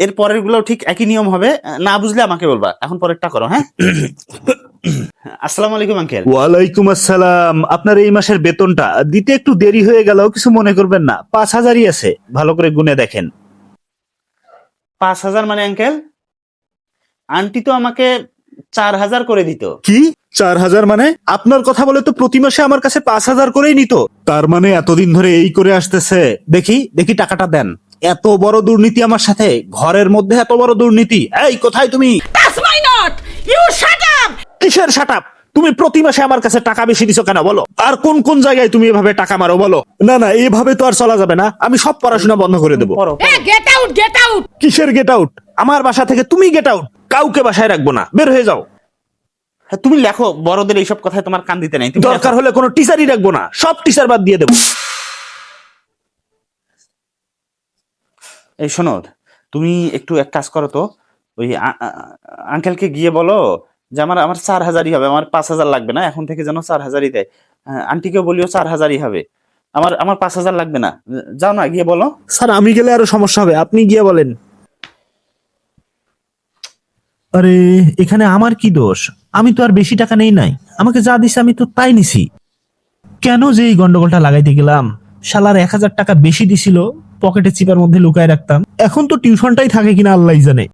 এর পরের গুলো ঠিক একই নিয়ম হবে, না বুঝলে আমাকে বলবা। এখন পরেরটা করো, হ্যাঁ? আসসালামু আলাইকুম আঙ্কেল। ওয়ালাইকুম আসসালাম। আপনার এই মাসের বেতনটা দিতে একটু দেরি হয়ে গেল, কিছু মনে করবেন না। 5,000ই আছে, ভালো করে গুনে দেখেন। 5,000 মানে আঙ্কেল? আন্টি তো আমাকে 4,000 করে দিত। কি 4,000 মানে? আপনার কথা বলে তো প্রতি মাসে আমার কাছে 5,000 করেই নিত। তার মানে এতদিন ধরে এই করে আসতেছে। দেখি দেখি টাকাটা দেন। এত বড় দুর্নীতি আমার সাথে, ঘরের মধ্যে এত বড় দুর্নীতি। এই কোথায় তুমি? That's my not! You shut up! কিসের শাট আপ? তুমি প্রতি মাসে আমার কাছে টাকা বেশি দিছো কেন বলো? আর কোন কোন জায়গায় তুমি এভাবে টাকা মারো বলো? না না, এভাবে তো আর চলা যাবে না। আমি সব পড়াশোনা বন্ধ করে দেবো। পড়ো। Hey, get out! Get out! কিসের গেট আউট? আমার বাসা থেকে তুমি গেট আউট। কাউকে বাসায় রাখবো না, বের হয়ে যাও। হ্যাঁ, তুমি লেখো, বড়দের এইসব কথায় তোমার কান দিতে নাই। তুমি দরকার লেখো। হলে কোনো টিচারই রাখবো না, সব টিচার বাদ দিয়ে দেবো। এই শোনো, তুমি একটু এক কাজ করো তো, ওই আঙ্কেলকে গিয়ে বলো যে আমার আমার 4,000ই হবে, আমার 5,000 লাগবে না, এখন থেকে যেন 4,000ই দেয়। আন্টিকেও বলিও 4,000ই হবে, আমার আমার 5,000 লাগবে না। যাও না, গিয়ে বলো। স্যার আমি গেলে আরো সমস্যা হবে, আপনি গিয়ে বলেন। আরে এখানে আমার কি দোষ? আমি তো আর বেশি টাকা নেই নাই, আমাকে যা দিছে আমি তো তাই নিছি। কেন যে এই গন্ডগোলটা লাগাইতে গেলাম? শালার 1,000 টাকা বেশি দিছিল, পকেটে চিপার মধ্যে লুকায় রাখতাম। এখন তো টিউশনটাই থাকে কিনা আল্লাহই জানে।